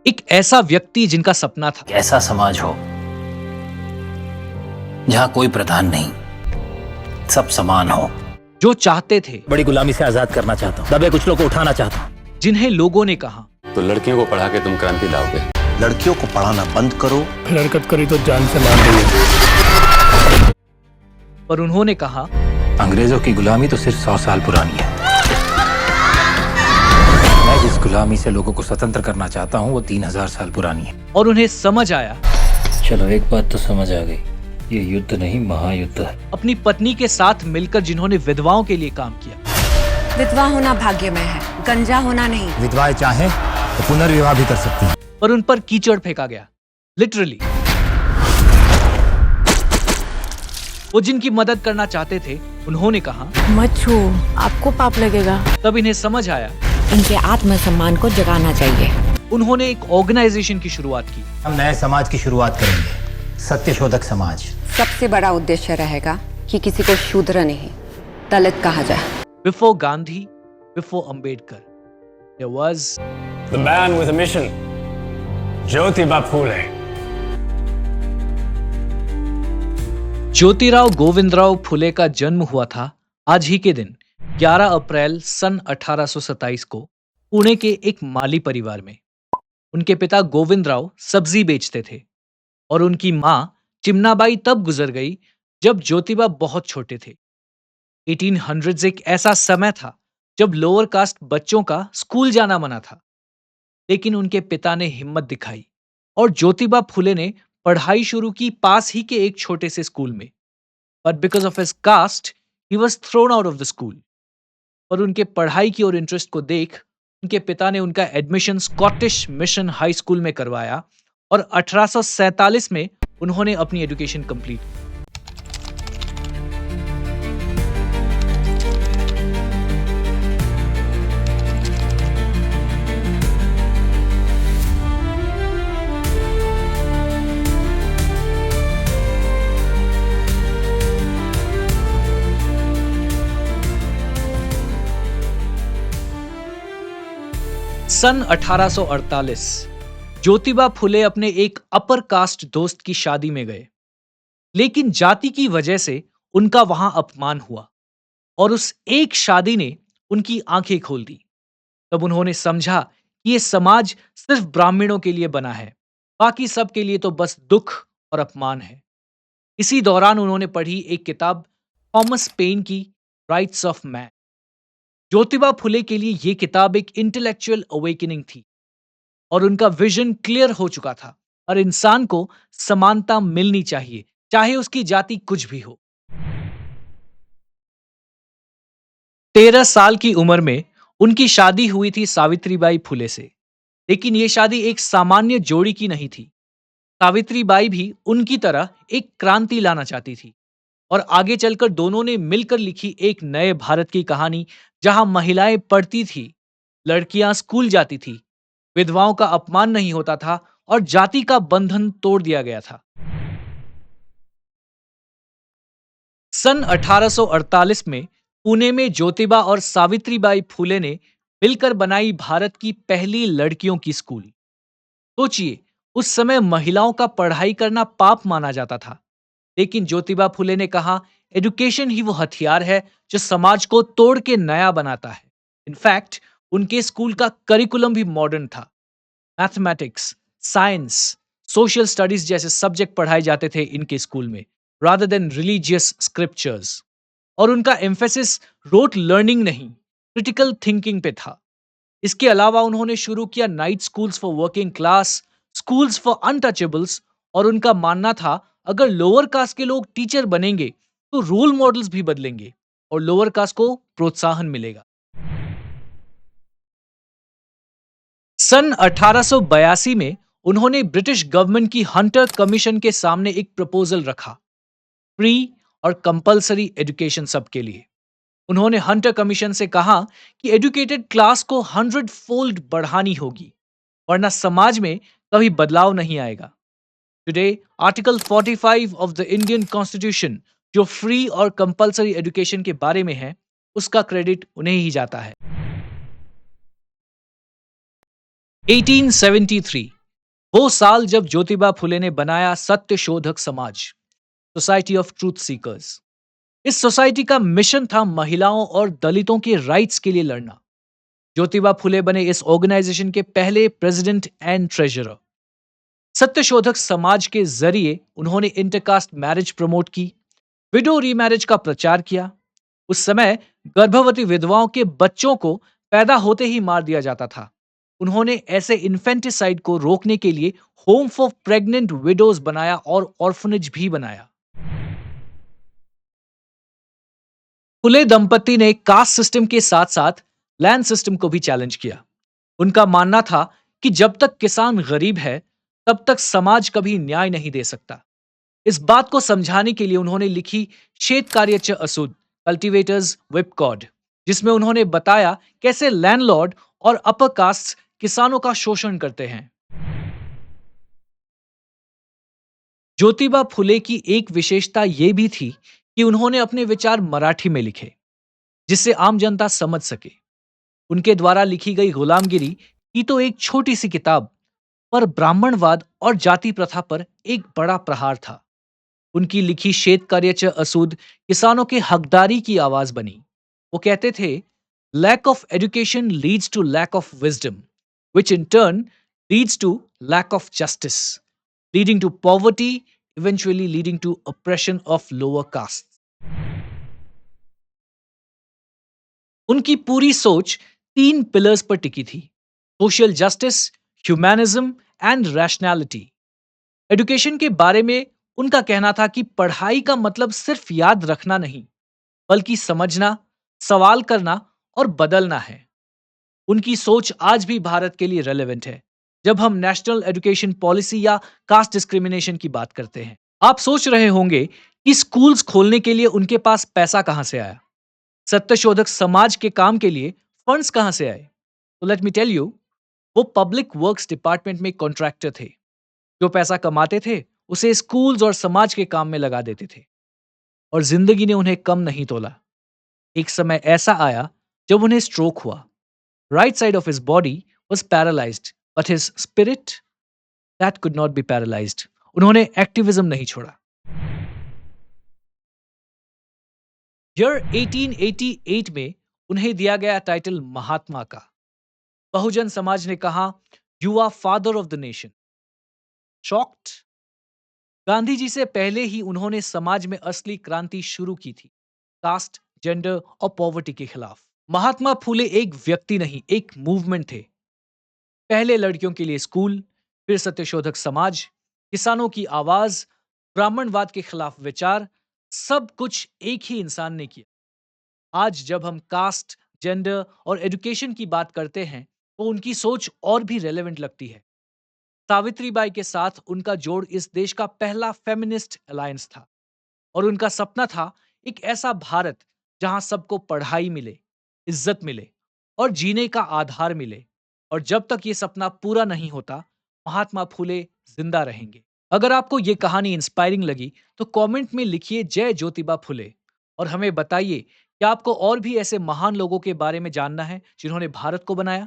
एक ऐसा व्यक्ति जिनका सपना था ऐसा समाज हो जहां कोई प्रधान नहीं, सब समान हो। जो चाहते थे, बड़ी गुलामी से आजाद करना चाहता हूँ, दबे कुचलों को उठाना चाहता हूँ। जिन्हें लोगों ने कहा तो लड़कियों को पढ़ा के तुम क्रांति लाओगे। लड़कियों को पढ़ाना बंद करो, फिर हरकत करी तो जान से मार देंगे। पर उन्होंने कहा अंग्रेजों की गुलामी तो सिर्फ 100 साल पुरानी है। मैं जिस गुलामी से लोगों को स्वतंत्र करना चाहता हूँ वो 3000 साल पुरानी है। और उन्हें समझ आया चलो एक बात तो समझ आ गई, ये युद्ध नहीं महायुद्ध है। अपनी पत्नी के साथ मिलकर जिन्होंने विधवाओं के लिए काम किया। विधवा होना भाग्य में है, गंजा होना नहीं। विधवाएं चाहें तो पुनर्विवाह भी कर सकती हैं। पर उन पर कीचड़ फेंका गया, लिटरली। वो जिनकी मदद करना चाहते थे, उन्होंने कहा मत छू, आपको पाप लगेगा। तब इन्हें समझ आया। इनके आत्मसम्मान को जगाना चाहिए। उन्होंने एक ऑर्गेनाइजेशन की शुरुआत की। हम नए समाज की शुरुआत करेंगे, सत्यशोधक समाज। सबसे बड़ा उद्देश्य रहेगा कि किसी को शूद्र नहीं, दलित कहा जाए। Before Gandhi, before Ambedkar, there was The man with a mission, Jyotiba Phule. Jyotirao Govindrao Phule का जन्म हुआ था आज ही के दिन 11 अप्रैल सन 1827 को पुणे के एक माली परिवार में। उनके पिता गोविंदराव सब्जी बेचते थे और उनकी मां चिमनाबाई तब गुजर गई जब ज्योतिबा बहुत छोटे थे। 1800s एक ऐसा समय था जब लोअर कास्ट बच्चों का स्कूल जाना मना था। लेकिन उनके पिता ने हिम्मत दिखाई और ज्योतिबा फुले ने पढ़ाई शुरू की पास ही के एक छोटे से स्कूल में। But because of his cast he was thrown out of the school. पर उनके पढ़ाई की और इंटरेस्ट को देख उनके पिता ने उनका admission Scottish mission high school में करवाया और 1847 में उन्होंने अपनी एजुकेशन कंप्लीट की। सन 1848 ज्योतिबा फुले अपने एक अपर कास्ट दोस्त की शादी में गए। लेकिन जाति की वजह से उनका वहां अपमान हुआ और उस एक शादी ने उनकी आंखें खोल दी। तब उन्होंने समझा कि यह समाज सिर्फ ब्राह्मणों के लिए बना है, बाकी सब के लिए तो बस दुख और अपमान है। इसी दौरान उन्होंने पढ़ी एक किताब थॉमस पेन की rights of man. Jyotiba Phule के लिए यह किताब एक इंटेलेक्चुअल अवेकनिंग थी और उनका विजन क्लियर हो चुका था। और इंसान को समानता मिलनी चाहिए, चाहे उसकी जाति कुछ भी हो। 13 साल की उम्र में उनकी शादी हुई थी सावित्रीबाई फुले से। लेकिन यह शादी एक सामान्य जोड़ी की नहीं थी। सावित्रीबाई भी उनकी तरह एक क्रांति लाना चाहती थी और आगे चलकर दोनों ने मिलकर लिखी एक नए भारत की कहानी, जहां महिलाएं पढ़ती थी, लड़कियां स्कूल जाती थी, विधवाओं का अपमान नहीं होता था और जाति का बंधन तोड़ दिया गया था। सन 1848 में पुणे में ज्योतिबा और सावित्रीबाई फुले ने मिलकर बनाई भारत की पहली लड़कियों की स्कूल। सोचिए, उस समय महिलाओं का पढ़ाई करना पाप माना जाता था। लेकिन ज्योतिबा फुले ने कहा, एजुकेशन ही वो हथियार है जो समाज को तोड़ के नया बनाता है। इनफैक्ट उनके स्कूल का करिकुलम भी मॉडर्न था। मैथमेटिक्स, साइंस, सोशल स्टडीज जैसे सब्जेक्ट पढ़ाए जाते थे इनके स्कूल में, रादर देन रिलीजियस स्क्रिप्चर्स। और उनका एम्फेसिस रोट लर्निंग नहीं, क्रिटिकल थिंकिंग पे था। इसके अलावा उन्होंने शुरू किया night schools for working class, schools for untouchables. और उनका मानना था, अगर लोअर कास्ट के लोग टीचर बनेंगे तो रोल मॉडल्स भी बदलेंगे और लोअर कास्ट को प्रोत्साहन मिलेगा। सन 1882 में उन्होंने ब्रिटिश गवर्नमेंट की हंटर कमीशन के सामने एक प्रपोजल रखा, फ्री और कंपलसरी एजुकेशन सबके लिए। उन्होंने हंटर कमीशन से कहा कि एजुकेटेड क्लास को 100 फोल्ड बढ़ानी होगी, वरना समाज में कभी बदलाव नहीं आएगा। Today article 45 of the Indian constitution जो फ्री और कंपलसरी एजुकेशन के बारे में है, उसका क्रेडिट उन्हें ही जाता है। 1873 वो साल जब ज्योतिबा फुले ने बनाया सत्य शोधक समाज, सोसाइटी ऑफ ट्रूथ सीकर्स। इस सोसाइटी का मिशन था महिलाओं और दलितों के राइट्स के लिए लड़ना। ज्योतिबा फुले बने इस ऑर्गेनाइजेशन के पहले president and treasurer. Satyashodhak Samaj के जरिए उन्होंने इंटरकास्ट मैरिज प्रमोट की, विडो रीमैरिज का प्रचार किया। उस समय गर्भवती विधवाओं के बच्चों को पैदा होते ही मार दिया जाता था। उन्होंने ऐसे इन्फेंटिसाइड को रोकने के लिए होम फॉर प्रेग्नेंट विडोज बनाया और ऑर्फनेज भी बनाया। फुले दंपति ने कास्ट सिस्टम के साथ साथ लैंड सिस्टम को भी चैलेंज किया। उनका मानना था कि जब तक किसान गरीब है तब तक समाज कभी न्याय नहीं दे सकता। इस बात को समझाने के लिए उन्होंने लिखी शेत कार्यच असूद, कल्टीवेटर्स विप कॉड, जिसमें उन्होंने बताया कैसे लैंडलॉर्ड और अपर कास्ट किसानों का शोषण करते हैं। ज्योतिबा फुले की एक विशेषता यह भी थी कि उन्होंने अपने विचार मराठी में लिखे, जिससे आम जनता समझ सके। उनके द्वारा लिखी गई गुलामगिरी की तो एक छोटी सी किताब, पर ब्राह्मणवाद और जाति प्रथा पर एक बड़ा प्रहार था। उनकी लिखी शेत कार्यच असूद किसानों के हकदारी की आवाज बनी। वो कहते थे, lack of education leads to lack of wisdom, which in turn leads to lack of justice, leading to poverty, eventually leading to oppression of lower caste. उनकी पूरी सोच 3 पिलर्स पर टिकी थी: social justice, humanism and rationality. Education के बारे में उनका कहना था कि पढ़ाई का मतलब सिर्फ याद रखना नहीं, बल्कि समझना, सवाल करना और बदलना है। उनकी सोच आज भी भारत के लिए रेलेवेंट है जब हम नेशनल एजुकेशन पॉलिसी या कास्ट डिस्क्रिमिनेशन की बात करते हैं। आप सोच रहे होंगे कि स्कूल्स खोलने के लिए उनके पास पैसा कहां से आया, सत्यशोधक समाज के काम के लिए फंड्स कहां से आए? तो लेट मी टेल यू, वो पब्लिक वर्क्स डिपार्टमेंट में कॉन्ट्रैक्टर थे। जो पैसा कमाते थे उसे स्कूल्स और समाज के काम में लगा देते थे, और जिंदगी ने उन्हें कम नहीं तोला। एक समय ऐसा आया जब उन्हें स्ट्रोक हुआ। Right side of his body was paralysed, but his spirit that could not be paralysed. उन्होंने एक्टिविज्म नहीं छोड़ा। ईयर 1888 में उन्हें दिया गया टाइटल महात्मा का। बहुजन समाज ने कहा, you are father of the nation. Shocked? Gandhi ji से पहले ही उन्होंने समाज में असली क्रांति शुरू की थी, कास्ट, जेंडर और पॉवर्टी के खिलाफ। महात्मा फूले एक व्यक्ति नहीं, एक मूवमेंट थे। पहले लड़कियों के लिए स्कूल, फिर सत्यशोधक समाज, किसानों की आवाज, ब्राह्मणवाद के खिलाफ विचार, सब कुछ एक ही इंसान ने किया। आज जब हम कास्ट, जेंडर और एजुकेशन की बात करते हैं तो उनकी सोच और भी रेलेवेंट लगती है। सावित्रीबाई के साथ उनका जोड़ इस देश का पहला फेमिनिस्ट अलायंस था, और उनका सपना था एक ऐसा भारत जहां सबको पढ़ाई मिले, इज्जत मिले और जीने का आधार मिले। और जब तक ये सपना पूरा नहीं होता, महात्मा फूले जिंदा रहेंगे। अगर आपको ये कहानी इंस्पायरिंग लगी तो कमेंट में लिखिए जय ज्योतिबा फुले, और हमें बताइए कि आपको और भी ऐसे महान लोगों के बारे में जानना है जिन्होंने भारत को बनाया।